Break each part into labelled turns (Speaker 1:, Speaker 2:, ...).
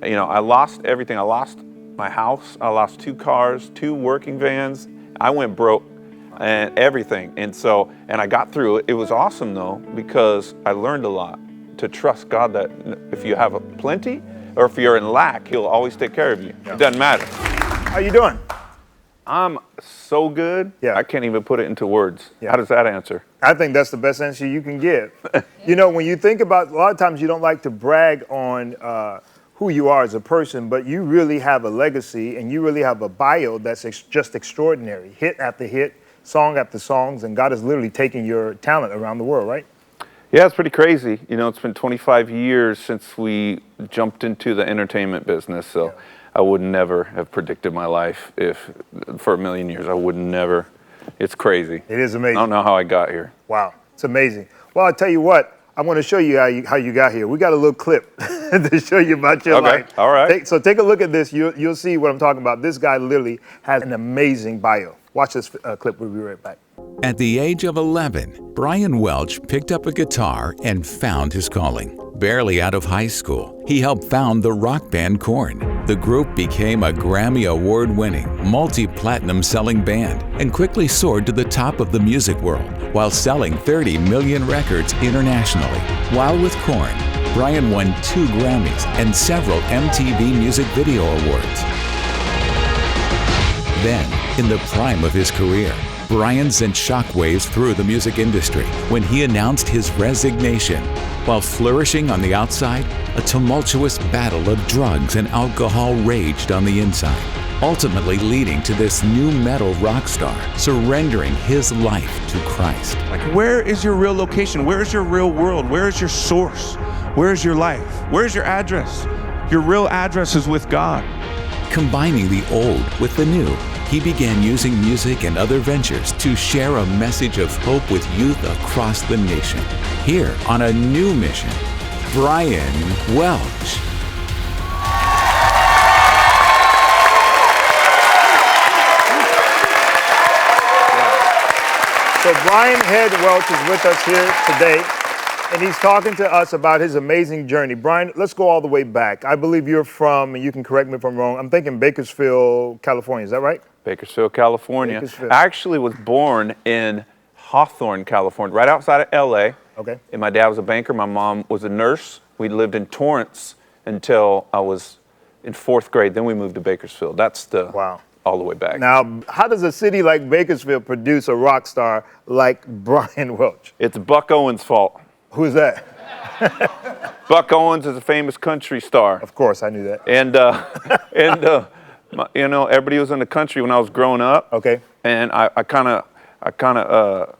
Speaker 1: You know, I lost everything. I lost my house. I lost 2 cars, 2 working vans. I went broke and everything. And I got through it. It was awesome though, because I learned a lot to trust God that if you have a plenty or if you're in lack, He'll always take care of you. Yeah. It doesn't matter.
Speaker 2: How you doing?
Speaker 1: I'm so good,
Speaker 2: yeah.
Speaker 1: I can't even put it into words. Yeah. How does that answer?
Speaker 2: I think that's the best answer you can give. You know, when you think about, a lot of times you don't like to brag on who you are as a person, but you really have a legacy and you really have a bio that's just extraordinary. Hit after hit, song after songs, and God is literally taking your talent around the world, right?
Speaker 1: Yeah, it's pretty crazy. You know, it's been 25 years since we jumped into the entertainment business, so yeah. I would never have predicted my life for a million years. I would never. It's crazy.
Speaker 2: It is amazing.
Speaker 1: I don't know how I got here.
Speaker 2: Wow, it's amazing. Well, I'll tell you what, I'm going to show you how you got here. We got a little clip to show you about your life.
Speaker 1: All right.
Speaker 2: So take a look at this. You'll see what I'm talking about. This guy literally has an amazing bio. Watch this clip. We'll be right back.
Speaker 3: At the age of 11, Brian Welch picked up a guitar and found his calling. Barely out of high school, he helped found the rock band KORN. The group became a Grammy Award-winning, multi-platinum selling band and quickly soared to the top of the music world while selling 30 million records internationally. While with KORN, Brian won 2 Grammys and several MTV Music Video Awards. Then, in the prime of his career, Brian sent shockwaves through the music industry when he announced his resignation. While flourishing on the outside, a tumultuous battle of drugs and alcohol raged on the inside, ultimately leading to this new metal rock star surrendering his life to Christ.
Speaker 4: Like, where is your real location? Where is your real world? Where is your source? Where is your life? Where is your address? Your real address is with God.
Speaker 3: Combining the old with the new, he began using music and other ventures to share a message of hope with youth across the nation. Here on a new mission, Brian Welch.
Speaker 2: So Brian Welch is with us here today, and he's talking to us about his amazing journey. Brian, let's go all the way back. I believe you're from, and you can correct me if I'm wrong, I'm thinking Bakersfield, California. Is that right?
Speaker 1: Bakersfield, California.
Speaker 2: Bakersfield.
Speaker 1: I actually was born in Hawthorne, California, right outside of LA.
Speaker 2: Okay.
Speaker 1: And my dad was a banker. My mom was a nurse. We lived in Torrance until I was in 4th grade. Then we moved to Bakersfield. That's the all the way back.
Speaker 2: Now, how does a city like Bakersfield produce a rock star like Brian Welch?
Speaker 1: It's Buck Owens' fault.
Speaker 2: Who's that?
Speaker 1: Buck Owens is a famous country star.
Speaker 2: Of course, I knew that.
Speaker 1: And you know, everybody was in the country when I was growing up.
Speaker 2: Okay.
Speaker 1: And I kind of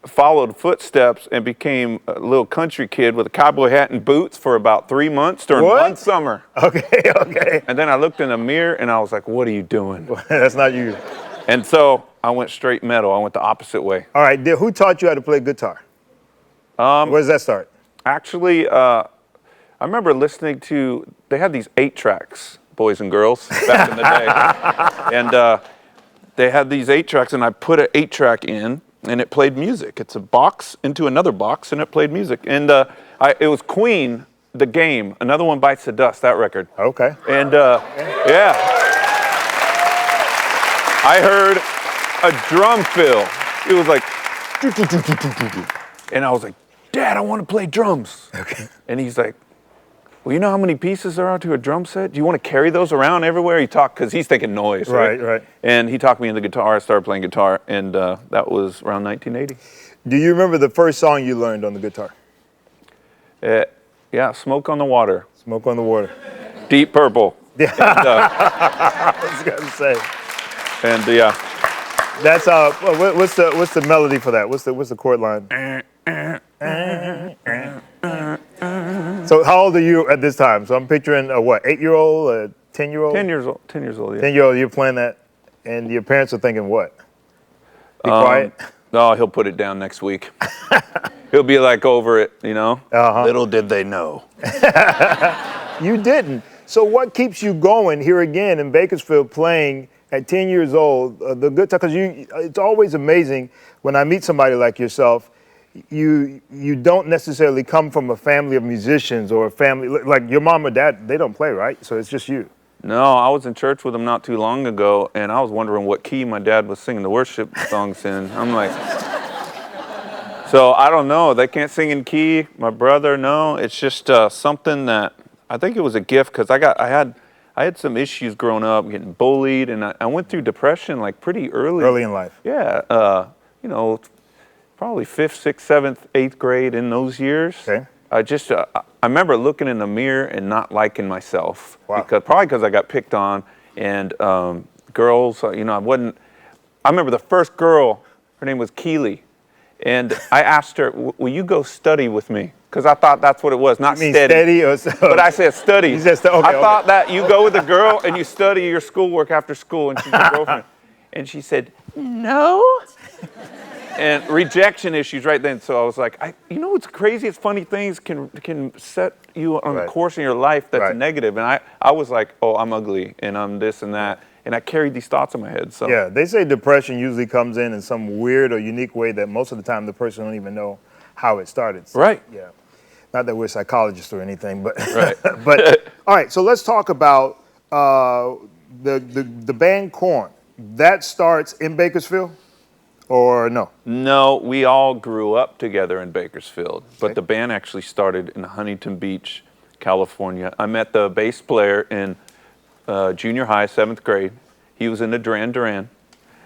Speaker 1: followed footsteps and became a little country kid with a cowboy hat and boots for about 3 months during one summer.
Speaker 2: Okay.
Speaker 1: And then I looked in the mirror and I was like, what are you doing?
Speaker 2: That's not you.
Speaker 1: And so I went straight metal. I went the opposite way.
Speaker 2: All right. Who taught you how to play guitar? Where does that start?
Speaker 1: Actually, I remember listening to, they had these 8 tracks, boys and girls, back in the day. And they had these 8 tracks, and I put an 8 track in, and it played music. It's a box into another box, and it played music. And it was Queen, The Game, Another One Bites the Dust, that record.
Speaker 2: Okay.
Speaker 1: And yeah, I heard a drum fill. It was like, and I was like, Dad, I want to play drums.
Speaker 2: Okay.
Speaker 1: And he's like, well, you know how many pieces there are to a drum set? Do you want to carry those around everywhere? He talked, because he's thinking noise, right?
Speaker 2: Right.
Speaker 1: And he talked me into guitar. I started playing guitar, and that was around 1980.
Speaker 2: Do you remember the first song you learned on the guitar?
Speaker 1: Yeah, Smoke on the Water.
Speaker 2: Smoke on the Water.
Speaker 1: Deep Purple.
Speaker 2: Yeah. And, I was going to say.
Speaker 1: And yeah.
Speaker 2: That's what's the melody for that? What's the chord line? So how old are you at this time? So I'm picturing a what, 8-year-old, a 10-year-old?
Speaker 1: 10 years old. 10 years old. Yeah.
Speaker 2: 10-year-old. You're playing that, and your parents are thinking what? Be quiet.
Speaker 1: No, he'll put it down next week. He'll be like over it, you know. Little did they know.
Speaker 2: You didn't. So what keeps you going here again in Bakersfield playing at 10 years old, the guitar? Because it's always amazing when I meet somebody like yourself. you don't necessarily come from a family of musicians or a family like your mom or dad. They don't play, right? So it's just you.
Speaker 1: No, I was in church with him not too long ago, and I was wondering what key my dad was singing the worship songs in. I'm like, so I don't know. They can't sing in key. My brother, no. It's just something that I think it was a gift because I had some issues growing up, getting bullied, and I went through depression like pretty early.
Speaker 2: Early in life.
Speaker 1: Yeah, you know, probably 5th, 6th, 7th, 8th grade in those years.
Speaker 2: Okay.
Speaker 1: I remember looking in the mirror and not liking myself.
Speaker 2: Wow.
Speaker 1: Probably because I got picked on, and girls, you know, I remember the first girl, her name was Keely, and I asked her, will you go study with me? Because I thought that's what it was, not
Speaker 2: You mean
Speaker 1: steady.
Speaker 2: steady or
Speaker 1: But I said study.
Speaker 2: You said okay,
Speaker 1: I thought that you go with a girl and you study your schoolwork after school, and she's your girlfriend. And she said, no. And rejection issues right then. So I was like, you know what's crazy? It's funny things can set you on a course in your life that's negative. And I was like, oh, I'm ugly and I'm this and that. And I carried these thoughts in my head. So
Speaker 2: yeah, they say depression usually comes in some weird or unique way that most of the time the person don't even know how it started. So,
Speaker 1: right.
Speaker 2: Yeah. Not that we're psychologists or anything, but
Speaker 1: right.
Speaker 2: but all right. So let's talk about the band KORN. That starts in Bakersfield, or no?
Speaker 1: No, we all grew up together in Bakersfield, but the band actually started in Huntington Beach, California. I met the bass player in junior high, 7th grade. He was into Duran Duran.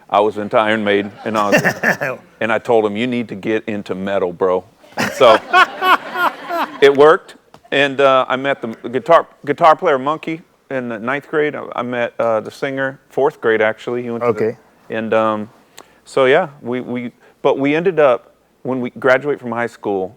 Speaker 1: I was into Iron Maiden and Ozzy. And I told him, you need to get into metal, bro. And so it worked. And I met the guitar player, Monkey, in the 9th grade. I met the singer, 4th grade, actually. He went to and so, yeah, but we ended up, when we graduate from high school,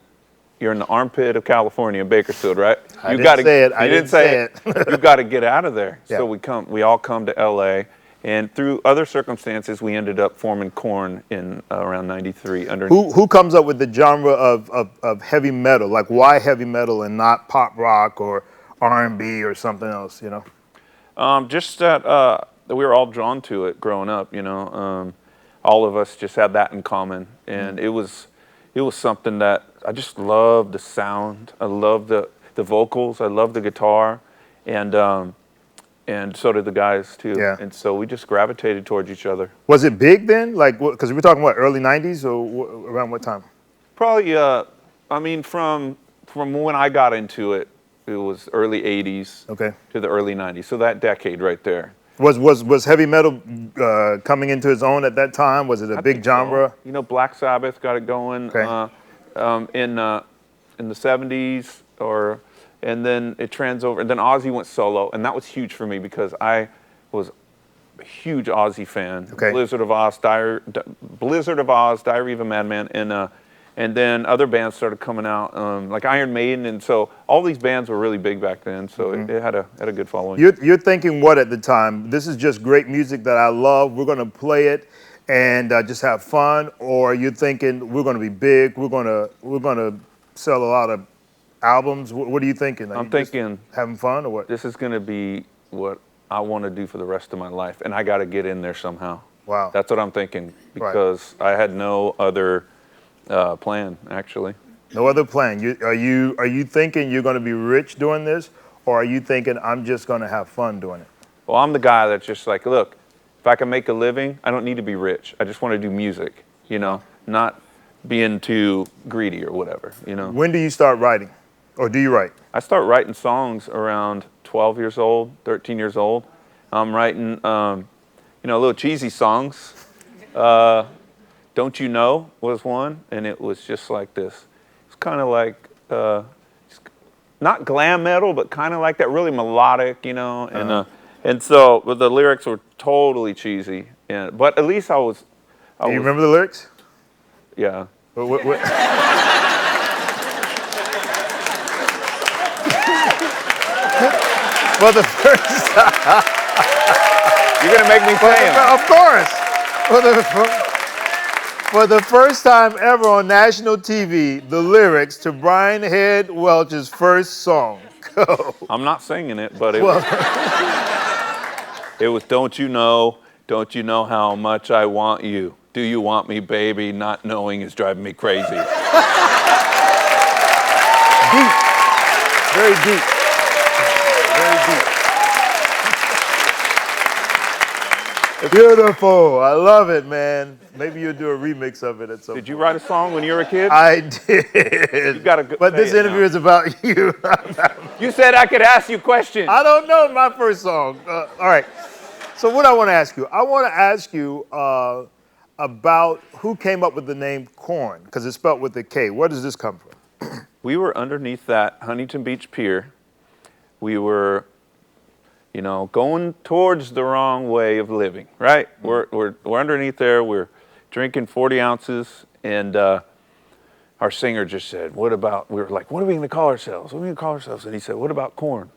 Speaker 1: you're in the armpit of California, in Bakersfield, right?
Speaker 2: I didn't say it.
Speaker 1: You got to get out of there.
Speaker 2: Yeah.
Speaker 1: So we all come to LA, and through other circumstances, we ended up forming KORN in around '93.
Speaker 2: Who comes up with the genre of heavy metal? Like, why heavy metal and not pop rock or R&B or something else? You know,
Speaker 1: just that we were all drawn to it growing up. You know, all of us just had that in common, and it was something that I just loved the sound. I loved the vocals. I loved the guitar, and so did the guys too.
Speaker 2: Yeah.
Speaker 1: And so we just gravitated towards each other.
Speaker 2: Was it big then? Like, because we're talking what, early '90s or around what time?
Speaker 1: Probably. I mean, from when I got into it, it was early '80s to the early '90s. So that decade right there.
Speaker 2: Was heavy metal coming into its own at that time? Was it a big genre?
Speaker 1: So. You know, Black Sabbath got it going in the '70s, and then it trans over. And then Ozzy went solo, and that was huge for me because I was a huge Ozzy fan.
Speaker 2: Okay.
Speaker 1: Blizzard of Oz, Diary of a Madman, and then other bands started coming out, like Iron Maiden, and so all these bands were really big back then. So it had a good following.
Speaker 2: You're thinking what at the time? This is just great music that I love. We're gonna play it and just have fun, or you're thinking we're gonna be big. We're gonna sell a lot of albums. What are you thinking?
Speaker 1: I'm thinking
Speaker 2: having fun, or what?
Speaker 1: This is gonna be what I want to do for the rest of my life, and I got to get in there somehow.
Speaker 2: Wow.
Speaker 1: That's what I'm thinking because I had no other plan, actually.
Speaker 2: No other plan. Are you thinking you're going to be rich doing this, or are you thinking I'm just going to have fun doing it?
Speaker 1: Well, I'm the guy that's just like, look, if I can make a living, I don't need to be rich. I just want to do music, you know, not being too greedy or whatever, you know.
Speaker 2: When do you start writing, or do you write?
Speaker 1: I start writing songs around 12 years old, 13 years old. I'm writing, little cheesy songs. Don't You Know was one, and it was just like this. It's kind of like, not glam metal, but kind of like that, really melodic, you know. And so but the lyrics were totally cheesy. But at least I was.
Speaker 2: Do you remember the lyrics?
Speaker 1: Yeah.
Speaker 2: What? For the first time.
Speaker 1: You're going to make me say them.
Speaker 2: Of course. For the first time ever on national TV, the lyrics to Brian Head Welch's first song. Go.
Speaker 1: I'm not singing it, but it was Don't you know how much I want you? Do you want me, baby? Not knowing is driving me crazy.
Speaker 2: Deep. Very deep. Very deep. Beautiful. I love it, man. Maybe you'll do a remix of it at some point.
Speaker 1: Did you write a song when you were a kid?
Speaker 2: I did.
Speaker 1: You gotta
Speaker 2: but
Speaker 1: say
Speaker 2: this
Speaker 1: it
Speaker 2: interview
Speaker 1: now.
Speaker 2: is about you.
Speaker 1: You said I could ask you questions.
Speaker 2: I don't know my first song. All right. So what I want to ask you, about who came up with the name KORN, because it's spelled with a K. Where does this come from?
Speaker 1: We were underneath that Huntington Beach Pier. We were, going towards the wrong way of living, right? We're underneath there. We're drinking 40 ounces, and our singer just said, we were like, what are we going to call ourselves? What are we going to call ourselves? And he said, what about KORN?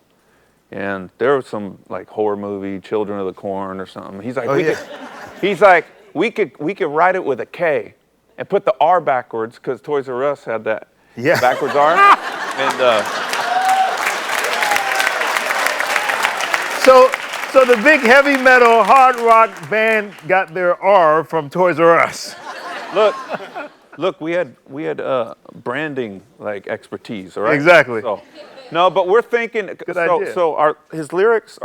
Speaker 1: And there was some like horror movie, Children of the Corn or something. He's like, we could write it with a K and put the R backwards because Toys R Us had that backwards R. And
Speaker 2: so the big heavy metal hard rock band got their R from Toys R Us.
Speaker 1: Look, we had branding like expertise, all right?
Speaker 2: Exactly.
Speaker 1: So, no, but we're thinking.
Speaker 2: idea.
Speaker 1: So our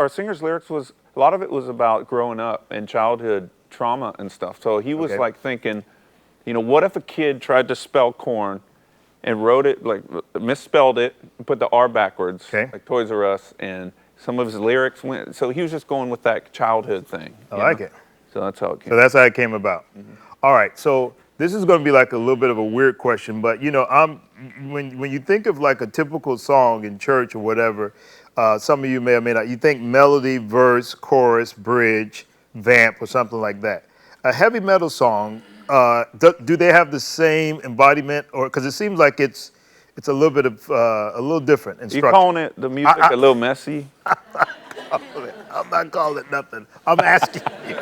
Speaker 1: singer's lyrics was a lot of it was about growing up and childhood trauma and stuff. So he was like thinking, what if a kid tried to spell corn and wrote it like misspelled it and put the R backwards, like Toys R Us, and some of his lyrics went. So he was just going with that childhood thing.
Speaker 2: I like it.
Speaker 1: So that's how it came.
Speaker 2: So that's how it came about. Mm-hmm. All right. So this is going to be like a little bit of a weird question, but when you think of like a typical song in church or whatever, some of you may or may not, you think melody, verse, chorus, bridge, vamp, or something like that. A heavy metal song, do they have the same embodiment, or because it seems like it's a little bit of a little different in structure?
Speaker 1: You calling it the music a little messy?
Speaker 2: I'm not calling it nothing. I'm asking you.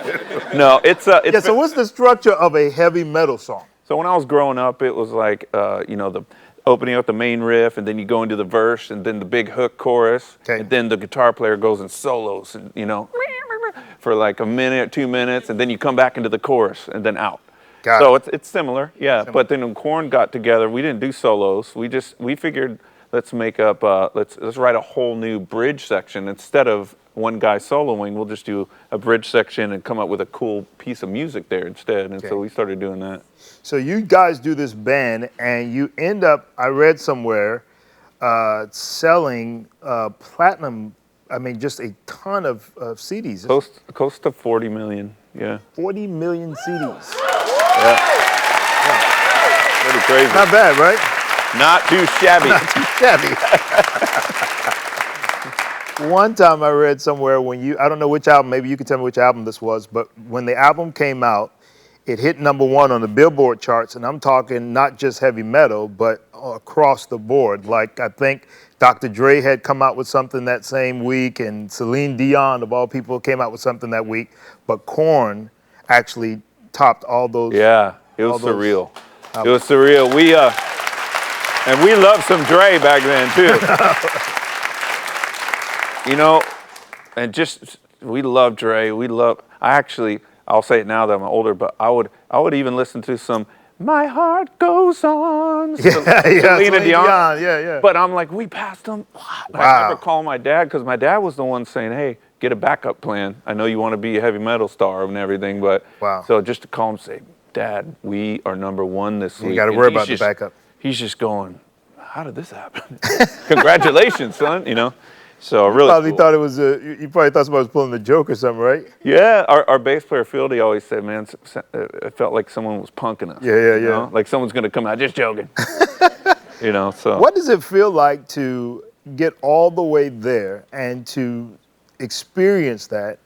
Speaker 1: No, it's
Speaker 2: so what's the structure of a heavy metal song?
Speaker 1: So when I was growing up, it was like the opening up the main riff, and then you go into the verse, and then the big hook chorus, and then the guitar player goes in solos, and for like a minute, 2 minutes, and then you come back into the chorus, and then out. So it's similar, yeah. But then when KORN got together, we didn't do solos. We figured let's make up let's write a whole new bridge section instead of one guy soloing. We'll just do a bridge section and come up with a cool piece of music there instead. And so we started doing that.
Speaker 2: So you guys do this band, and you end up, I read somewhere, selling platinum. I mean, just a ton of CDs.
Speaker 1: Close to 40 million. Yeah.
Speaker 2: 40 million CDs.
Speaker 1: Yeah. Pretty crazy.
Speaker 2: Not bad, right?
Speaker 1: Not too shabby.
Speaker 2: Not too shabby. One time I read somewhere I don't know which album, maybe you can tell me which album this was, but when the album came out, it hit #1 on the Billboard charts, and I'm talking not just heavy metal, but across the board. Like, I think Dr. Dre had come out with something that same week, and Celine Dion, of all people, came out with something that week, but KORN actually topped all those.
Speaker 1: Yeah, it was surreal. It was surreal. And we loved some Dre back then, too. And we love Dre. I'll say it now that I'm older, but I would even listen to some My Heart Goes On. Celine Dion.
Speaker 2: Yeah.
Speaker 1: But I'm like, we passed them. I never called my dad because my dad was the one saying, hey, get a backup plan. I know you want to be a heavy metal star and everything, but so just to call him and say, Dad, we are #1 this week.
Speaker 2: You got to worry about the backup.
Speaker 1: He's just going, how did this happen? Congratulations, son, So really
Speaker 2: probably
Speaker 1: cool.
Speaker 2: thought it was you probably thought somebody was pulling a joke or something, right?
Speaker 1: Yeah, our bass player Fieldy always said, man, it felt like someone was punking us.
Speaker 2: Yeah.
Speaker 1: Like someone's gonna come out, just joking. So.
Speaker 2: What does it feel like to get all the way there and to experience that?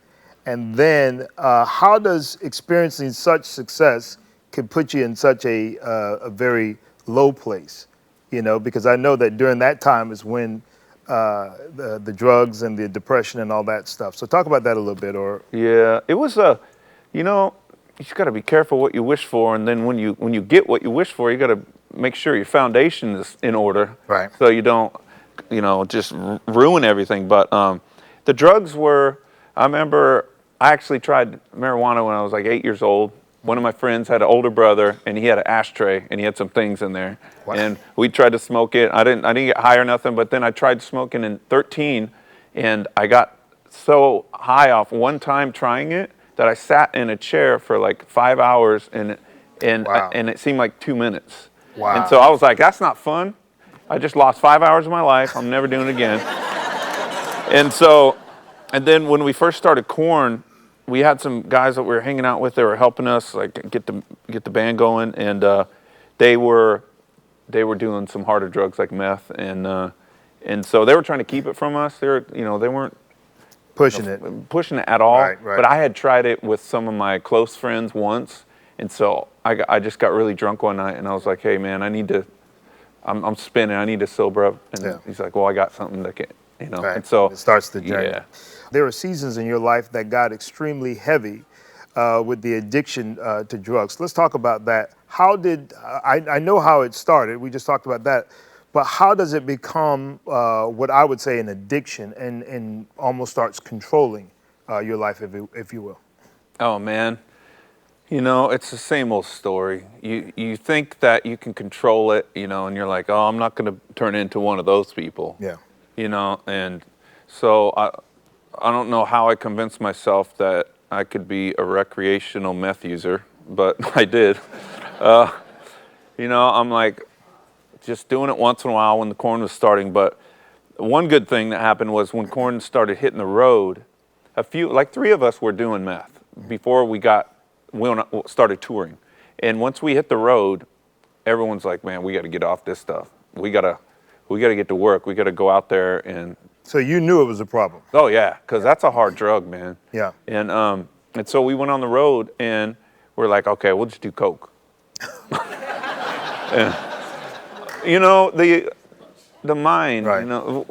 Speaker 2: And then how does experiencing such success can put you in such a very low place? Because I know that during that time is when the drugs and the depression and all that stuff. So talk about that a little bit.
Speaker 1: Yeah, it was you just got to be careful what you wish for, and then when you get what you wish for, you got to make sure your foundation is in order,
Speaker 2: right?
Speaker 1: So you don't just ruin everything. But the drugs were. I remember I actually tried marijuana when I was like 8 years old, One of my friends had an older brother, and he had an ashtray, and he had some things in there.
Speaker 2: Wow.
Speaker 1: And we tried to smoke it. I didn't get high or nothing, but then I tried smoking in 13, and I got so high off one time trying it that I sat in a chair for like 5 hours, and
Speaker 2: Wow.
Speaker 1: and it seemed like 2 minutes.
Speaker 2: Wow.
Speaker 1: And so I was like, that's not fun. I just lost 5 hours of my life. I'm never doing it again. And then when we first started KORN, we had some guys that we were hanging out with. They were helping us like get the band going, and they were doing some harder drugs like meth, and so they were trying to keep it from us. They weren't
Speaker 2: Pushing it.
Speaker 1: at all.
Speaker 2: Right, right.
Speaker 1: But I had tried it with some of my close friends once, and so I just got really drunk one night, and I was like, hey man, I'm spinning. I need to sober up. And
Speaker 2: Yeah.
Speaker 1: he's like, well, I got something that can,
Speaker 2: Right.
Speaker 1: And so
Speaker 2: it starts the journey.
Speaker 1: Yeah.
Speaker 2: There were seasons in your life that got extremely heavy with the addiction to drugs. Let's talk about that. How did, I know how it started, we just talked about that, but how does it become what I would say an addiction and almost starts controlling your life, if you will?
Speaker 1: Oh man, it's the same old story. You think that you can control it, and you're like, oh, I'm not going to turn into one of those people.
Speaker 2: Yeah.
Speaker 1: And so I don't know how I convinced myself that I could be a recreational meth user, but I did. I'm like just doing it once in a while when the KORN was starting. But one good thing that happened was when KORN started hitting the road, three of us were doing meth before we started touring. And once we hit the road, everyone's like, man, we got to get off this stuff. We got to get to work. We got to go out there and.
Speaker 2: So you knew it was a problem.
Speaker 1: Oh yeah, because that's a hard drug, man.
Speaker 2: Yeah.
Speaker 1: And so we went on the road, and we're like, okay, we'll just do coke. And, the mind,
Speaker 2: Right.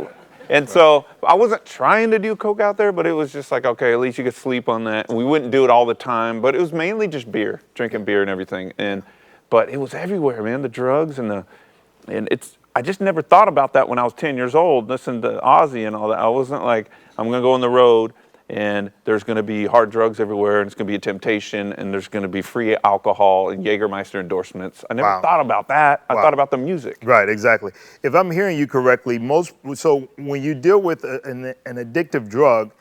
Speaker 1: And so I wasn't trying to do coke out there, but it was just like, okay, at least you could sleep on that. We wouldn't do it all the time, but it was mainly just beer, drinking beer and everything. But it was everywhere, man. The drugs I just never thought about that when I was 10 years old, listening to Ozzy and all that. I wasn't like, I'm going to go on the road and there's going to be hard drugs everywhere and it's going to be a temptation and there's going to be free alcohol and Jägermeister endorsements. I never thought about that. I thought about the music.
Speaker 2: Right, exactly. If I'm hearing you correctly, so when you deal with an addictive drug,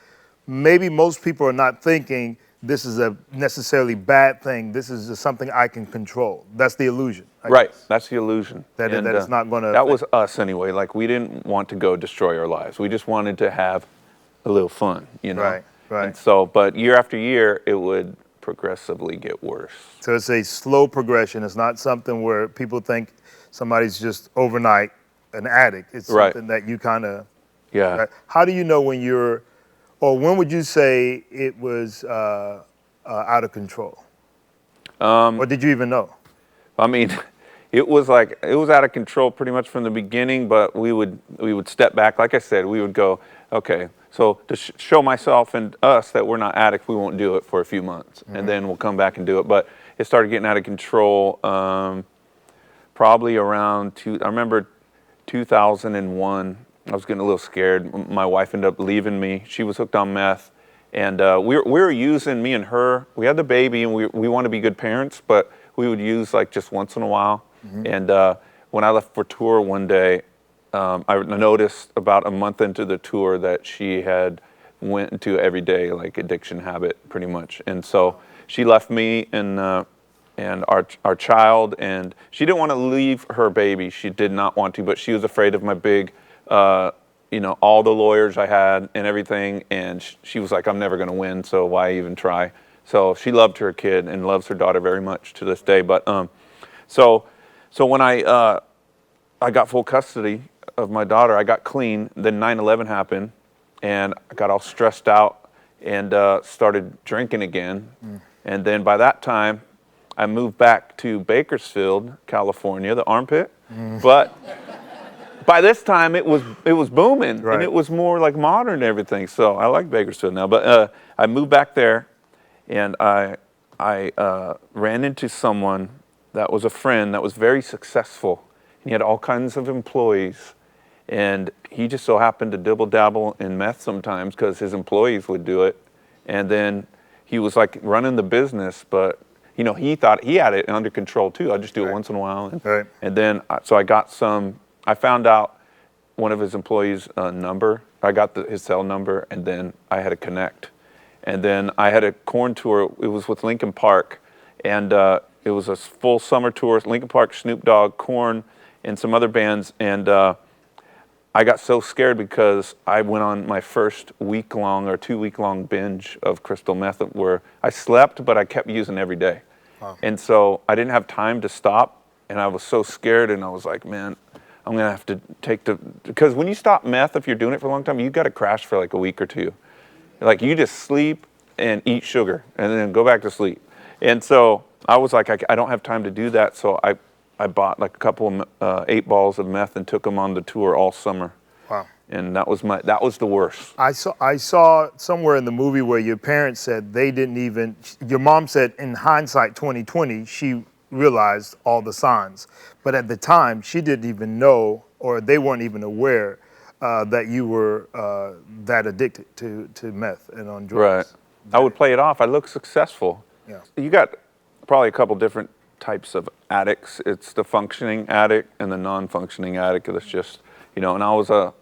Speaker 2: maybe most people are not thinking this is a necessarily bad thing. This is just something I can control. That's the illusion.
Speaker 1: Right, that's the illusion.
Speaker 2: That it's not going to.
Speaker 1: That was us anyway. Like we didn't want to go destroy our lives. We just wanted to have a little fun,
Speaker 2: Right, right.
Speaker 1: And so, but year after year, it would progressively get worse.
Speaker 2: So it's a slow progression. It's not something where people think somebody's just overnight an addict. It's something that you kind of.
Speaker 1: Yeah.
Speaker 2: Right? How do you know when when would you say it was out of control? Or did you even know?
Speaker 1: I mean, it was out of control pretty much from the beginning, but we would step back. Like I said, we would go, okay, so to show myself and us that we're not addicts, we won't do it for a few months, and then we'll come back and do it. But it started getting out of control probably around I remember 2001. I was getting a little scared. My wife ended up leaving me. She was hooked on meth. And we were using, me and her, we had the baby and we want to be good parents, but we would use like just once in a while. And when I left for tour one day, I noticed about a month into the tour that she had went into everyday like addiction habit pretty much. And so she left me and our child, and she didn't want to leave her baby. She did not want to, but she was afraid of my big all the lawyers I had and everything, and she was like, I'm never going to win, so why even try? So she loved her kid and loves her daughter very much to this day. But so when I got full custody of my daughter, I got clean. Then 9/11 happened, and I got all stressed out and started drinking again. And then by that time, I moved back to Bakersfield, California, the armpit, but. By this time, it was booming,
Speaker 2: right.
Speaker 1: And it was more like modern and everything. So I like Bakersfield now. But I moved back there, and I ran into someone that was a friend that was very successful. He had all kinds of employees, and he just so happened to dibble-dabble in meth sometimes because his employees would do it. And then he was like running the business, but he thought he had it under control too. I'd just do it once in a while. And then, so I got I found out one of his employees' number. I got his cell number, and then I had to connect. And then I had a KORN tour. It was with Linkin Park, and it was a full summer tour. Linkin Park, Snoop Dogg, KORN, and some other bands. And I got so scared because I went on my first week-long or 2-week-long binge of crystal meth where I slept, but I kept using every day. Wow. And so I didn't have time to stop, and I was so scared, and I was like, man, I'm going to have to because when you stop meth, if you're doing it for a long time, you got to crash for like a week or two. Like you just sleep and eat sugar and then go back to sleep. And so I was like, I don't have time to do that, so I bought like a couple of 8 balls of meth and took them on the tour all summer.
Speaker 2: Wow.
Speaker 1: And that was the worst.
Speaker 2: I saw somewhere in the movie where your parents said your mom said in hindsight 2020, she realized all the signs. But at the time, she didn't even know, or they weren't even aware that you were that addicted to meth and on drugs.
Speaker 1: Right. I would play it off. I looked successful.
Speaker 2: Yeah.
Speaker 1: You got probably a couple different types of addicts. It's the functioning addict and the non-functioning addict. That's just, and I was a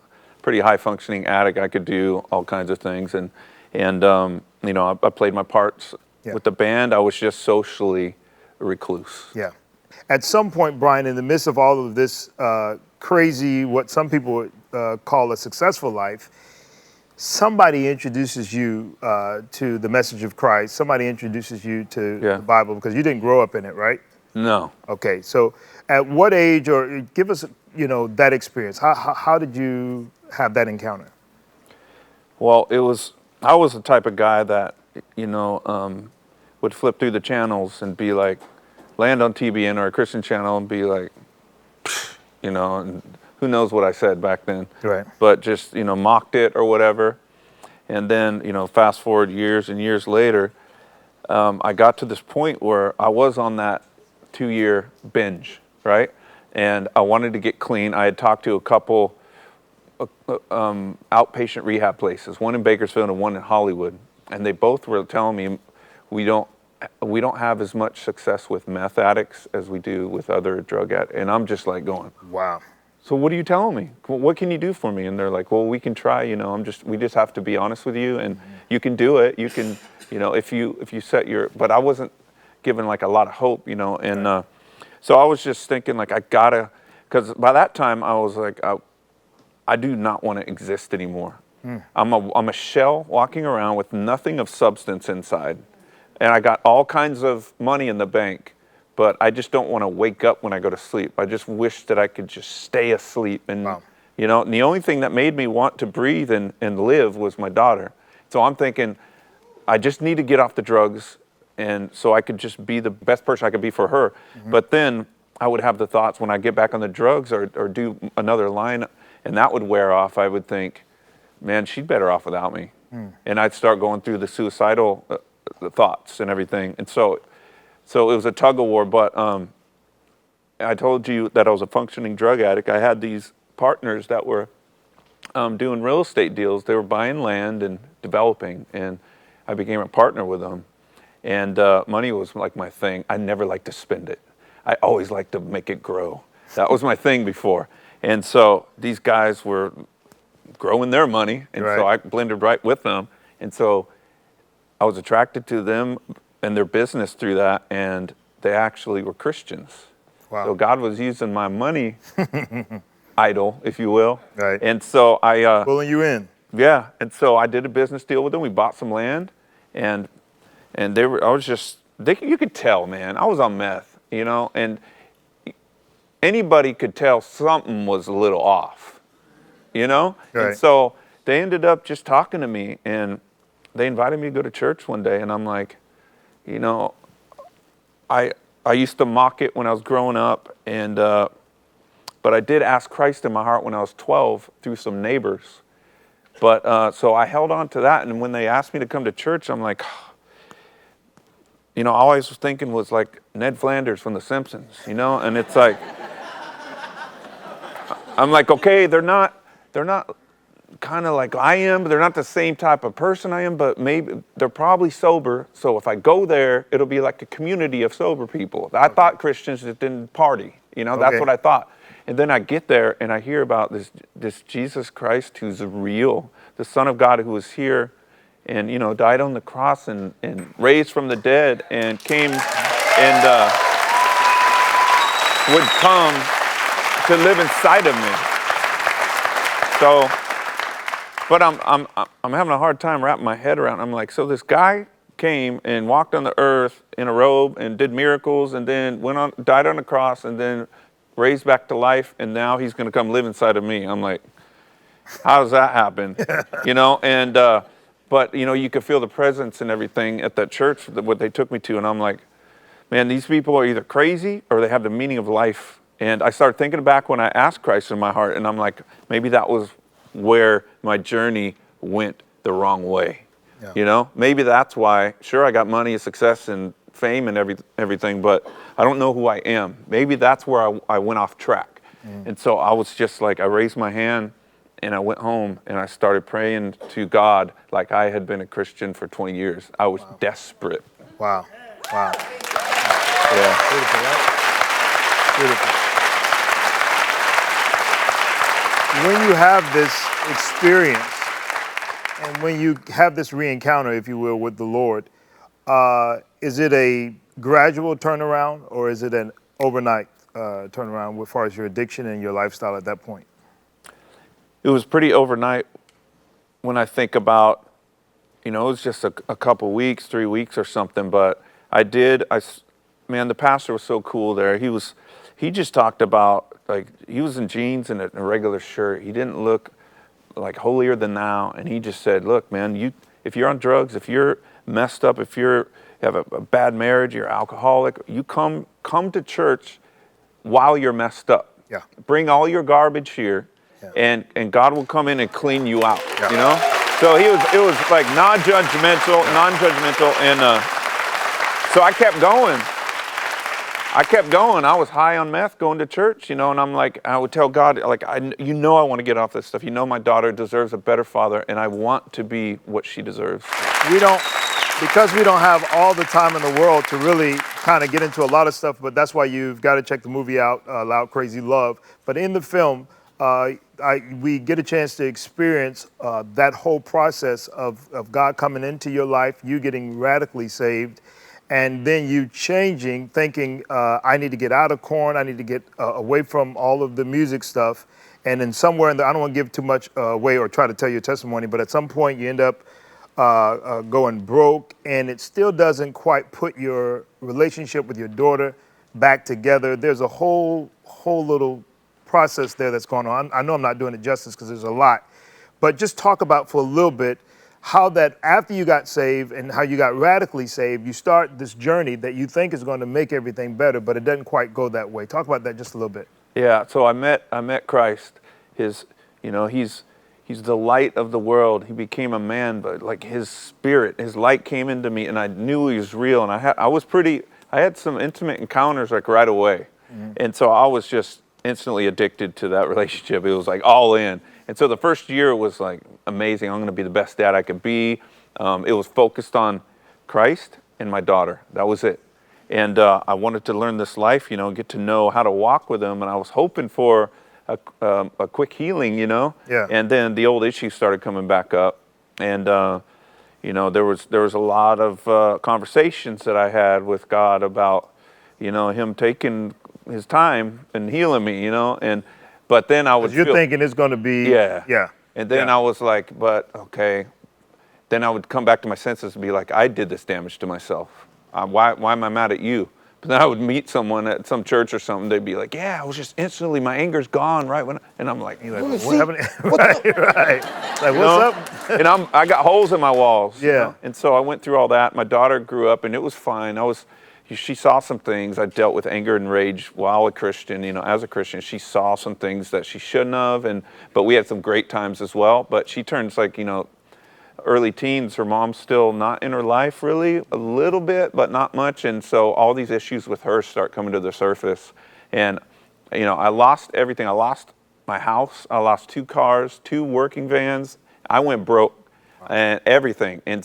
Speaker 1: pretty high-functioning addict. I could do all kinds of things, and I played my parts with the band. I was just socially a recluse.
Speaker 2: Yeah. At some point, Brian, in the midst of all of this crazy, what some people would call a successful life, somebody introduces you to the message of Christ. Somebody introduces you to the Bible because you didn't grow up in it, right?
Speaker 1: No.
Speaker 2: Okay. So at what age, or give us, that experience. How did you have that encounter?
Speaker 1: Well, I was the type of guy that, would flip through the channels and be like, land on TBN or a Christian channel and be like, and who knows what I said back then.
Speaker 2: Right.
Speaker 1: But just, mocked it or whatever. And then, fast forward years and years later, I got to this point where I was on that 2-year binge, right? And I wanted to get clean. I had talked to a couple outpatient rehab places, one in Bakersfield and one in Hollywood. And they both were telling me we don't have as much success with meth addicts as we do with other drug addicts. And I'm just like going,
Speaker 2: wow.
Speaker 1: So what are you telling me? What can you do for me? And they're like, well, we can try, we just have to be honest with you, and you can do it. You can, if you set but I wasn't given like a lot of hope, and so I was just thinking like, because by that time I was like, I do not want to exist anymore. I'm a shell walking around with nothing of substance inside. And I got all kinds of money in the bank, but I just don't want to wake up when I go to sleep. I just wish that I could just stay asleep. And, and the only thing that made me want to breathe and live was my daughter. So I'm thinking, I just need to get off the drugs, and so I could just be the best person I could be for her. Mm-hmm. But then I would have the thoughts when I get back on the drugs or do another line, and that would wear off, I would think, man, she's better off without me. And I'd start going through the suicidal the thoughts and everything. And so it was a tug of war, but I told you that I was a functioning drug addict. I had these partners that were doing real estate deals. They were buying land and developing, and I became a partner with them. And money was like my thing. I never liked to spend it. I always liked to make it grow. That was my thing before. And so these guys were growing their money, and so I blended right with them. And so I was attracted to them and their business through that, and they actually were Christians. Wow. So God was using my money idol, if you will.
Speaker 2: Right.
Speaker 1: And so I
Speaker 2: pulling you in.
Speaker 1: Yeah. And so I did a business deal with them. We bought some land, and you could tell, man, I was on meth, and anybody could tell something was a little off, Right. And so they ended up just talking to me, and they invited me to go to church one day, and I'm like, I used to mock it when I was growing up, and but I did ask Christ in my heart when I was 12 through some neighbors. But so I held on to that, and when they asked me to come to church, I'm like, all I was thinking was like Ned Flanders from The Simpsons, and it's like, I'm like, okay, they're not kind of like I am, but they're not the same type of person I am, but maybe they're probably sober. So if I go there, it'll be like a community of sober people. I thought Christians that didn't party, that's what I thought. And then I get there and I hear about this Jesus Christ who's real, the Son of God who was here and, died on the cross and raised from the dead and came and would come to live inside of me. So, but I'm having a hard time wrapping my head around. I'm like, so this guy came and walked on the earth in a robe and did miracles and then died on the cross and then raised back to life, and now he's going to come live inside of me. I'm like, how does that happen? And but you could feel the presence and everything at that church, what they took me to, and I'm like, man, these people are either crazy or they have the meaning of life. And I started thinking back when I asked Christ in my heart, and I'm like, maybe that was where my journey went the wrong way. Yeah. Maybe that's why. Sure, I got money, success, and fame and everything, but I don't know who I am. Maybe that's where I went off track. And so I was just like, I raised my hand and I went home and I started praying to God like I had been a Christian for 20 years. I was desperate.
Speaker 2: Wow.
Speaker 1: Yeah.
Speaker 2: Beautiful, right? Beautiful. When you have this experience and when you have this re-encounter, if you will, with the Lord, is it a gradual turnaround or is it an overnight turnaround as far as your addiction and your lifestyle at that point?
Speaker 1: It was pretty overnight when I think about, it was just a couple weeks, 3 weeks or something, but man, the pastor was so cool there. He just talked about, like, he was in jeans and a regular shirt. He didn't look like holier than thou. And he just said, look, man, if you're on drugs, if you're messed up, if you have a bad marriage, you're alcoholic, you come to church while you're messed up.
Speaker 2: Yeah.
Speaker 1: Bring all your garbage here, and God will come in and clean you out, So it was like non-judgmental, and so I kept going. I was high on meth going to church, and I'm like, I would tell God, like, I want to get off this stuff. My daughter deserves a better father, and I want to be what she deserves.
Speaker 2: Because we don't have all the time in the world to really kind of get into a lot of stuff, but that's why you've got to check the movie out, Loud, Crazy Love. But in the film, we get a chance to experience that whole process of God coming into your life, you getting radically saved, and then you changing, thinking, I need to get out of KORN, I need to get away from all of the music stuff. And then somewhere I don't want to give too much away or try to tell your testimony, but at some point you end up going broke, and it still doesn't quite put your relationship with your daughter back together. There's a whole little process there that's going on. I know I'm not doing it justice because there's a lot, but just talk about for a little bit how that after you got saved and how you got radically saved, you start this journey that you think is going to make everything better, but it doesn't quite go that way. Talk about that just a little bit.
Speaker 1: Yeah, so I met Christ. He's the light of the world. He became a man, but like his spirit, his light came into me, and I knew he was real. And I had some intimate encounters like right away. Mm-hmm. And so I was just instantly addicted to that relationship. It was like all in. And so the first year was like amazing. I'm going to be the best dad I could be. It was focused on Christ and my daughter. That was it. And I wanted to learn this life, get to know how to walk with him. And I was hoping for a quick healing,
Speaker 2: Yeah.
Speaker 1: And then the old issues started coming back up. And, there was a lot of conversations that I had with God about, him taking his time and healing me, but then I was
Speaker 2: thinking it's going to be, yeah.
Speaker 1: And then I was like, but okay. Then I would come back to my senses and be like, I did this damage to myself. Why am I mad at you? But then I would meet someone at some church or something. They'd be like, yeah, I was just instantly, my anger's gone right when, and I'm like,
Speaker 2: what happened? right. Like, what's up?
Speaker 1: And I got holes in my walls.
Speaker 2: Yeah.
Speaker 1: And so I went through all that. My daughter grew up and it was fine. She saw some things. I dealt with anger and rage while a Christian, as a Christian. She saw some things that she shouldn't have, but we had some great times as well. But she turns like, early teens, her mom's still not in her life really, a little bit, but not much. And so all these issues with her start coming to the surface. And, I lost everything. I lost my house. I lost 2 cars, 2 working vans. I went broke and everything. And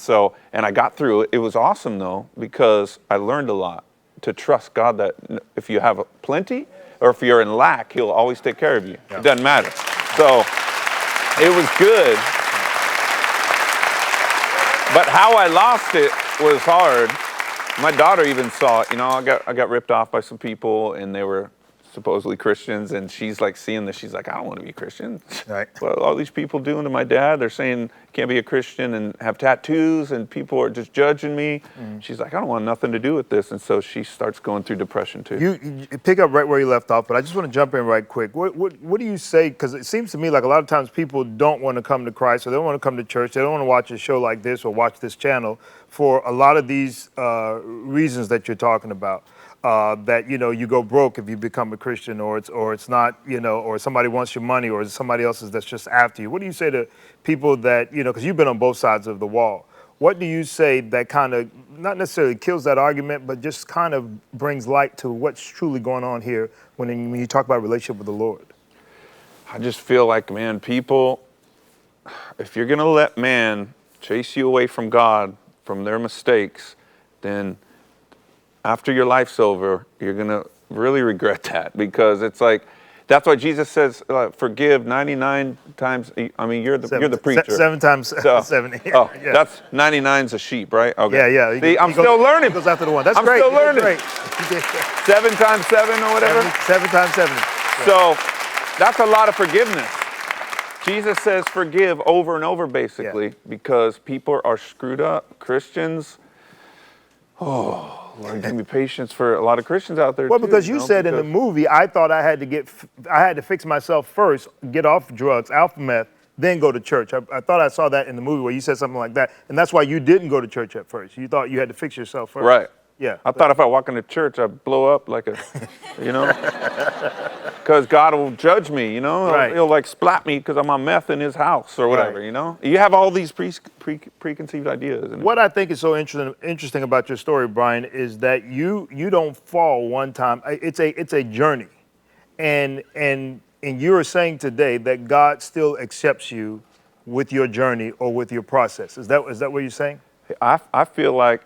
Speaker 1: I got through it. It was awesome though, because I learned a lot to trust God that if you have plenty or if you're in lack, he'll always take care of you. Yeah. It doesn't matter. So it was good. But how I lost it was hard. My daughter even saw it. You know, I got ripped off by some people, and they were supposedly Christians, and she's like seeing this. She's like, I don't want to be a Christian.
Speaker 2: Right.
Speaker 1: What are all these people doing to my dad? They're saying you can't be a Christian and have tattoos, and people are just judging me. She's like, I don't want nothing to do with this, and so she starts going through depression too.
Speaker 2: You pick up right where you left off, but I just want to jump in right quick. What do you say? Because it seems to me like a lot of times people don't want to come to Christ, or they don't want to come to church. They don't want to watch a show like this or watch this channel for a lot of these reasons that you're talking about. That, you know, you go broke if you become a Christian, or it's not, you know, or somebody wants your money, or it's somebody else's that's just after you. What do you say to people that, you know, because you've been on both sides of the wall. What do you say that kind of, not necessarily kills that argument, but just kind of brings light to what's truly going on here when you talk about a relationship with the Lord?
Speaker 1: I just feel like, man, people, if you're going to let man chase you away from God, from their mistakes, then after your life's over, you're going to really regret that, because it's like, that's why Jesus says, forgive 99 times. I mean, you're the preacher.
Speaker 2: 7 times
Speaker 1: so,
Speaker 2: 70.
Speaker 1: Oh,
Speaker 2: yeah.
Speaker 1: That's 99's a sheep, right? Okay.
Speaker 2: Yeah.
Speaker 1: See, I'm still learning.
Speaker 2: He goes after the one. That's
Speaker 1: I'm
Speaker 2: great.
Speaker 1: still learning.
Speaker 2: Great.
Speaker 1: 7 times 7 or whatever.
Speaker 2: 7 times 70. Yeah.
Speaker 1: So that's a lot of forgiveness. Jesus says forgive over and over, basically, because people are screwed up. Christians, Lord, give me patience for a lot of Christians out there.
Speaker 2: Well,
Speaker 1: too,
Speaker 2: because you said in the movie, I thought I had to fix myself first, get off drugs, alpha meth, then go to church. I thought I saw that in the movie where you said something like that, and that's why you didn't go to church at first. You thought you had to fix yourself first.
Speaker 1: Right.
Speaker 2: Yeah.
Speaker 1: I thought if I walk into church, I'd blow up like a, you know, because God will judge me, you know.
Speaker 2: Right.
Speaker 1: He'll like splat me because I'm on meth in his house or whatever,
Speaker 2: Right.
Speaker 1: you know. You have all these preconceived ideas.
Speaker 2: What I think is so interesting about your story, Brian, is that you don't fall one time. It's a journey, and you are saying today that God still accepts you with your journey or with your process. Is that what you're saying?
Speaker 1: I feel like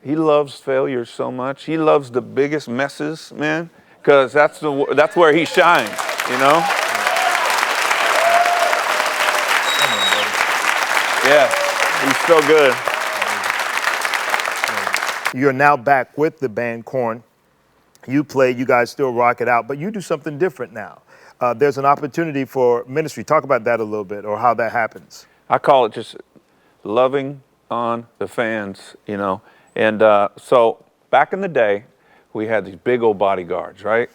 Speaker 1: he loves failure so much. He loves the biggest messes, man, because that's where he shines, you know? Yeah, he's so good.
Speaker 2: You're now back with the band KORN. You play, you guys still rock it out, but you do something different now. There's an opportunity for ministry. Talk about that a little bit, or how that happens.
Speaker 1: I call it just loving on the fans, you know? And so back in the day, we had these big old bodyguards, right?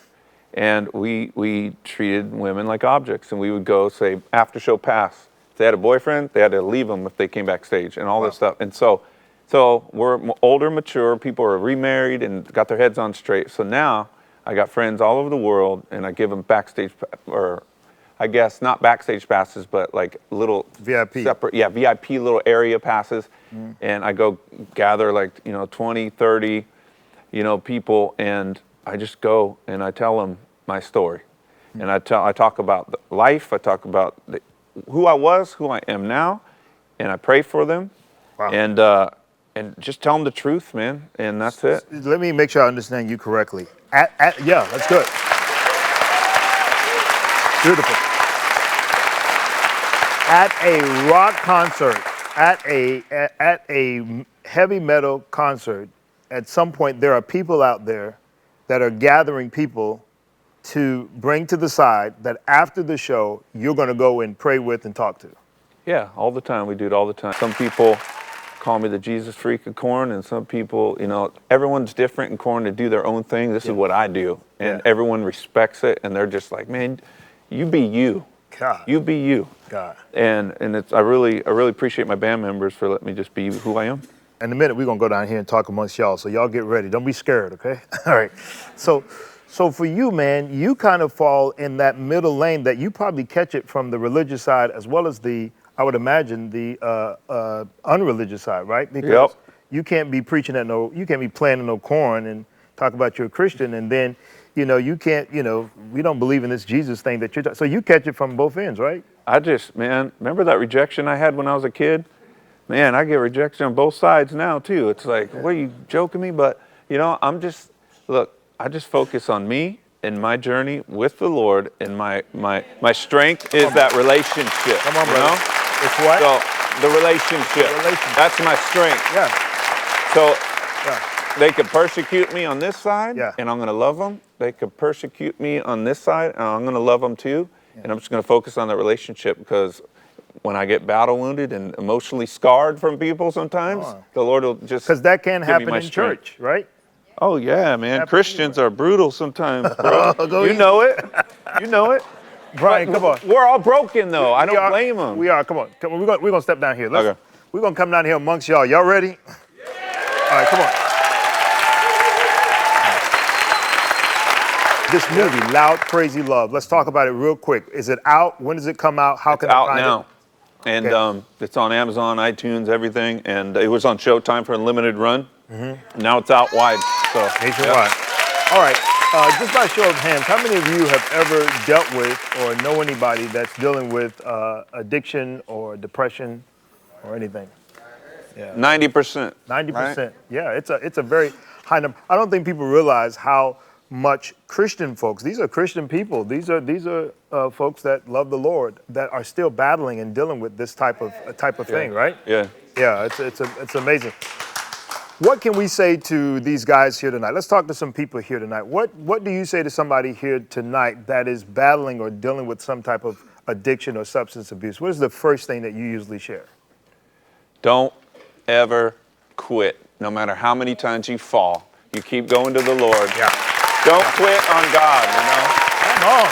Speaker 1: And we treated women like objects, and we would go, say, after show pass. If they had a boyfriend, they had to leave them if they came backstage and all this stuff. And so we're older, mature, people are remarried and got their heads on straight. So now I got friends all over the world, and I give them backstage, or I guess not backstage passes, but like little
Speaker 2: VIP.
Speaker 1: Separate, VIP little area passes. And I go gather like, 20, 30, people, and I just go and I tell them my story. And I talk about life, I talk about who I was, who I am now, and I pray for them. Wow. And just tell them the truth, man, and that's it.
Speaker 2: Let me make sure I understand you correctly. Yeah, that's good. Beautiful. At a rock concert, at a heavy metal concert, at some point there are people out there that are gathering people to bring to the side that after the show you're going to go and pray with and talk to.
Speaker 1: Yeah, all the time. We do it all the time. Some people call me the Jesus freak of KORN, and some people, everyone's different in KORN to do their own thing. This is what I do, and everyone respects it, and they're just like, man, you be you.
Speaker 2: God.
Speaker 1: You be you.
Speaker 2: God.
Speaker 1: And I really appreciate my band members for letting me just be who I am.
Speaker 2: In a minute, we're going to go down here and talk amongst y'all, so y'all get ready. Don't be scared, okay? All right. So for you, man, you kind of fall in that middle lane that you probably catch it from the religious side as well as I would imagine, the unreligious side, right? Because you can't be preaching you can't be playing in no KORN and talk about you're a Christian, and then, you can't, we don't believe in this Jesus thing that you're so you catch it from both ends, right?
Speaker 1: Man, remember that rejection I had when I was a kid? Man, I get rejection on both sides now too. It's like, what, are you joking me? But, I just focus on me and my journey with the Lord, and my strength is that relationship.
Speaker 2: Come on, brother. It's what?
Speaker 1: So, the relationship. That's my strength.
Speaker 2: Yeah.
Speaker 1: So,
Speaker 2: Yeah.
Speaker 1: they could persecute me on this side,
Speaker 2: Yeah.
Speaker 1: and I'm going to love them. They could persecute me on this side, and I'm going to love them too. Yeah. And I'm just going to focus on the relationship, because when I get battle wounded and emotionally scarred from people sometimes, the Lord will just
Speaker 2: because that can happen in
Speaker 1: strength.
Speaker 2: church, right?
Speaker 1: Oh, yeah, man. Christians are brutal sometimes, bro. You know it. You know it.
Speaker 2: Brian, come on.
Speaker 1: We're all broken, though. I don't blame them.
Speaker 2: We are. Come on. We're going to step down here.
Speaker 1: Okay.
Speaker 2: We're going to come down here amongst y'all. Y'all ready? Yeah. All right, come on. This movie, Loud, Crazy Love. Let's talk about it real quick. Is it out? When does it come out? How can I find it?
Speaker 1: It's out now. And it's on Amazon, iTunes, everything. And it was on Showtime for a limited run. Mm-hmm. Now it's out wide. So
Speaker 2: nationwide. Yeah. All right. Just by show of hands, how many of you have ever dealt with or know anybody that's dealing with addiction or depression or anything?
Speaker 1: Yeah. 90%.
Speaker 2: 90%.
Speaker 1: Right?
Speaker 2: Yeah, it's a very high number. I don't think people realize how much Christian folks, these are Christian people, these are folks that love the Lord, that are still battling and dealing with this type of thing, right?
Speaker 1: Yeah.
Speaker 2: Yeah, it's amazing. What can we say to these guys here tonight? Let's talk to some people here tonight. What do you say to somebody here tonight that is battling or dealing with some type of addiction or substance abuse? What is the first thing that you usually share?
Speaker 1: Don't ever quit. No matter how many times you fall, you keep going to the Lord.
Speaker 2: Yeah.
Speaker 1: Don't quit on God,
Speaker 2: Come on.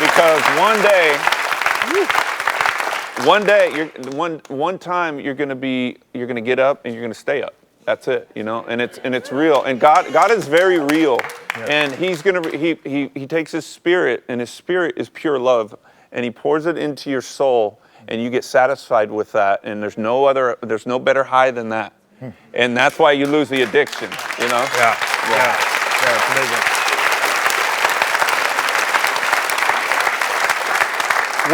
Speaker 1: Because one time you're gonna get up and you're gonna stay up. That's it, and it's real. And God is very real. Yeah. And he takes his spirit, and his spirit is pure love, and he pours it into your soul, and you get satisfied with that. And there's no better high than that. And that's why you lose the addiction,
Speaker 2: Yeah, it's amazing.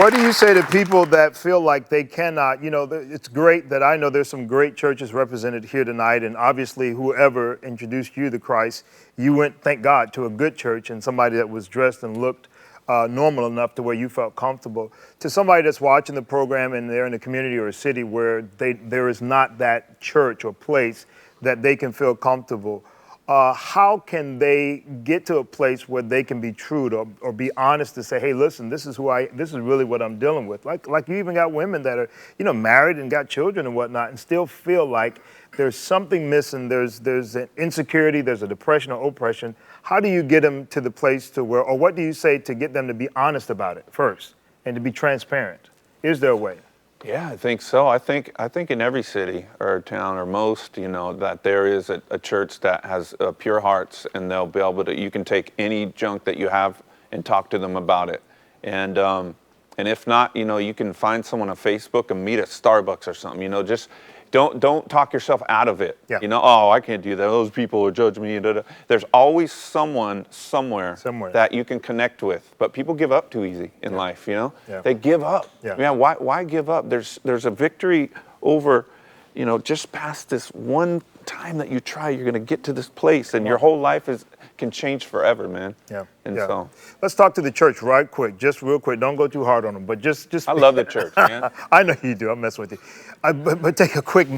Speaker 2: What do you say to people that feel like they cannot, it's great that I know there's some great churches represented here tonight, and obviously whoever introduced you to Christ, you went, thank God, to a good church and somebody that was dressed and looked normal enough to where you felt comfortable. To somebody that's watching the program and they're in a community or a city where there is not that church or place that they can feel comfortable, how can they get to a place where they can be true or be honest to say, hey, listen, this is really what I'm dealing with. Like you even got women that are, married and got children and whatnot, and still feel like there's something missing. There's an insecurity, there's a depression or oppression. How do you get them to the place to where, or what do you say to get them to be honest about it first and to be transparent? Is there a way?
Speaker 1: Yeah, I think so. I think in every city or town or most, that there is a church that has pure hearts, and they'll be able to. You can take any junk that you have and talk to them about it, and if not, you can find someone on Facebook and meet at Starbucks or something. Just don't talk yourself out of it.
Speaker 2: Yeah.
Speaker 1: Oh, I can't do that. Those people will judge me. There's always someone somewhere that you can connect with. But people give up too easy in life. Yeah. They give up.
Speaker 2: Yeah.
Speaker 1: Why give up? There's a victory over, just past this one time that you try. You're going to get to this place, and your whole life can change forever, man.
Speaker 2: Yeah.
Speaker 1: So
Speaker 2: let's talk to the church right quick, just real quick. Don't go too hard on them, but just.
Speaker 1: I love the church, man.
Speaker 2: I know you do. I'm messing with you. But take a quick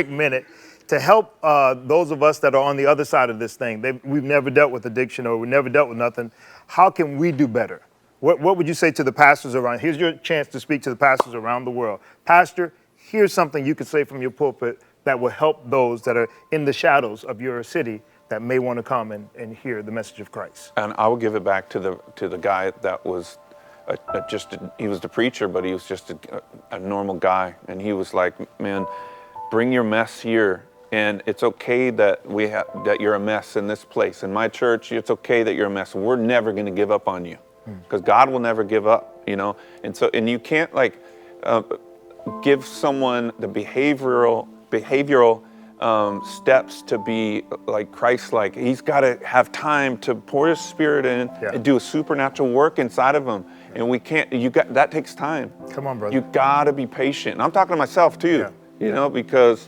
Speaker 2: minute to help those of us that are on the other side of this thing. We've never dealt with addiction, or we've never dealt with nothing. How can we do better? What would you say to the pastors around? Here's your chance to speak to the pastors around the world. Pastor, here's something you could say from your pulpit that will help those that are in the shadows of your city that may want to come and hear the message of Christ.
Speaker 1: And I will give it back to the guy that was he was the preacher, but he was just a normal guy. And he was like, man, bring your mess here. And it's okay that that you're a mess in this place. In my church, it's okay that you're a mess. We're never going to give up on you, because God will never give up, And you can't give someone the behavioral steps to be like Christ-like. He's got to have time to pour his Spirit in and do a supernatural work inside of him. And we can't, that takes time.
Speaker 2: Come on, brother.
Speaker 1: You gotta be patient. And I'm talking to myself too, you know, because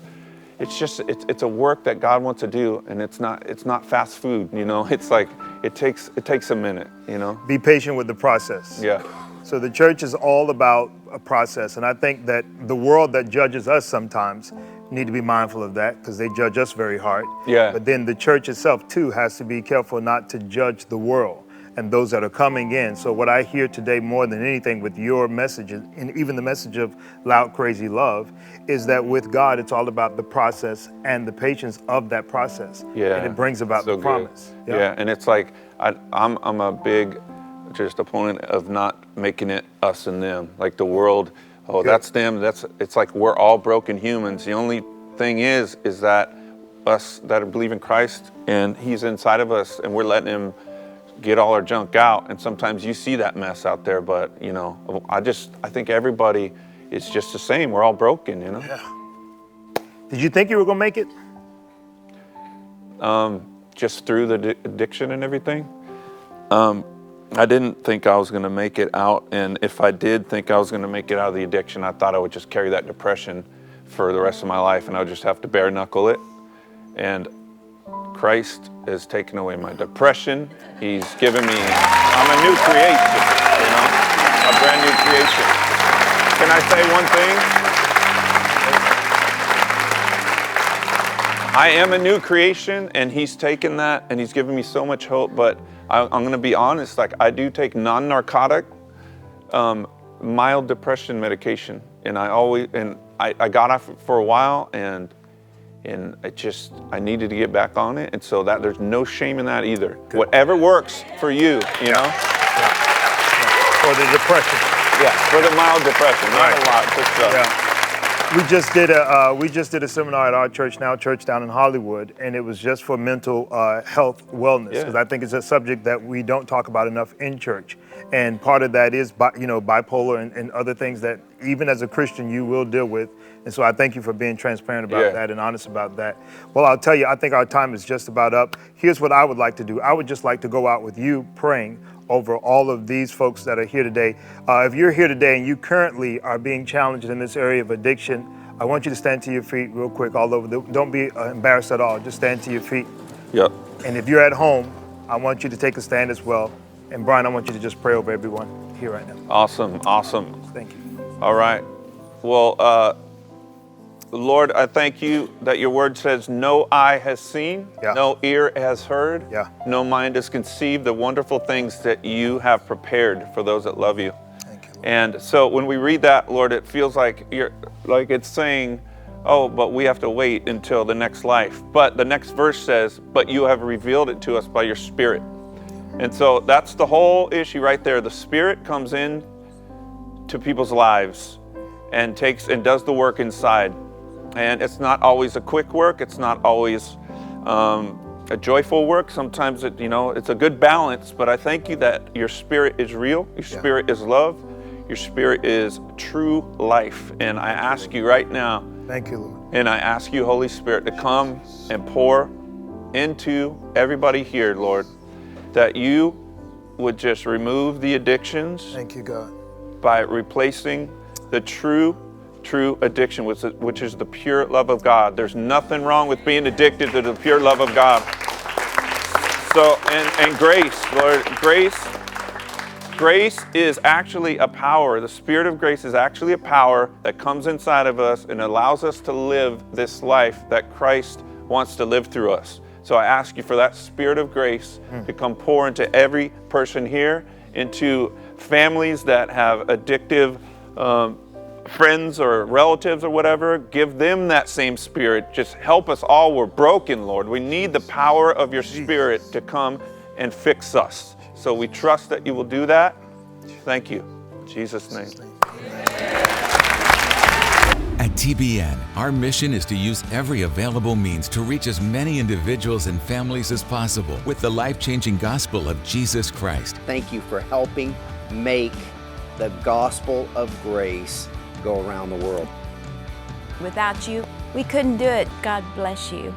Speaker 1: it's just, it's a work that God wants to do, and it's not fast food, you know. It's like, it takes a minute, you know.
Speaker 2: Be patient with the process.
Speaker 1: Yeah.
Speaker 2: So the church is all about a process, and I think that the world that judges us sometimes need to be mindful of that, because they judge us very hard.
Speaker 1: Yeah.
Speaker 2: But then the church itself too has to be careful not to judge the world and those that are coming in. So what I hear today more than anything with your message, and even the message of Loud Crazy Love, is that with God, it's all about the process and the patience of that process.
Speaker 1: Yeah.
Speaker 2: And it brings about
Speaker 1: So
Speaker 2: the promise.
Speaker 1: Yeah. And it's like, I'm a big just opponent of not making it us and them. Like the world, that's them, it's like we're all broken humans. The only thing is that us that believe in Christ, and he's inside of us, and we're letting him get all our junk out. And sometimes you see that mess out there, but you know, I think everybody is just the same. We're all broken, you know?
Speaker 2: Yeah. Did you think you were gonna make it?
Speaker 1: Just through the addiction and everything. I didn't think I was gonna make it out, and if I did think I was gonna make it out of the addiction, I thought I would just carry that depression for the rest of my life, and I would just have to bare knuckle it. And Christ has taken away my depression. He's given me, I'm a new creation, you know, a brand new creation. Can I say one thing? I am a new creation, and he's taken that and he's given me so much hope, but I'm gonna be honest, like I do take non-narcotic, mild depression medication, and I got off it for a while, and I needed to get back on it, and so that there's no shame in that either. Good. Whatever works for you, you know?
Speaker 2: Yeah. For the depression.
Speaker 1: Yeah, for the mild depression, not a lot, just
Speaker 2: Yeah. We just did a seminar at our church down in Hollywood, and it was just for mental health wellness, because I think it's a subject that we don't talk about enough in church. And part of that is bipolar and other things that even as a Christian you will deal with. And so I thank you for being transparent about that and honest about that. Well, I'll tell you, I think our time is just about up. Here's what I would like to do. I would just like to go out with you praying over all of these folks that are here today. If you're here today and you currently are being challenged in this area of addiction, I want you to stand to your feet real quick all over. Don't be embarrassed at all. Just stand to your feet.
Speaker 1: Yep.
Speaker 2: And if you're at home, I want you to take a stand as well. And Brian, I want you to just pray over everyone here right now.
Speaker 1: Awesome.
Speaker 2: Thank you.
Speaker 1: All right. Well, Lord, I thank you that your word says no eye has seen, no ear has heard, no mind has conceived the wonderful things that you have prepared for those that love you.
Speaker 2: Thank you, Lord.
Speaker 1: And so when we read that, Lord, it feels like it's saying, oh, but we have to wait until the next life. But the next verse says, but you have revealed it to us by your Spirit. And so that's the whole issue right there. The Spirit comes in to people's lives and does the work inside. And it's not always a quick work. It's not always a joyful work. Sometimes it's a good balance, but I thank you that your Spirit is real. Your Spirit is love. Your Spirit is true life. And I ask you right now.
Speaker 2: Thank you, Lord.
Speaker 1: And I ask you, Holy Spirit, to come and pour into everybody here, Lord, that you would just remove the addictions.
Speaker 2: Thank you, God.
Speaker 1: By replacing the true addiction, which is the pure love of God. There's nothing wrong with being addicted to the pure love of God. So, and grace, Lord, grace is actually a power. The Spirit of grace is actually a power that comes inside of us and allows us to live this life that Christ wants to live through us. So I ask you for that Spirit of grace to come pour into every person here, into families that have addictive friends or relatives or whatever. Give them that same Spirit. Just help us all. We're broken, Lord. We need the power of your Spirit to come and fix us. So we trust that you will do that. Thank you. In Jesus' name.
Speaker 3: At TBN, our mission is to use every available means to reach as many individuals and families as possible with the life-changing gospel of Jesus Christ.
Speaker 5: Thank you for helping make the gospel of grace go around the world.
Speaker 6: Without you, We couldn't do it. God bless you.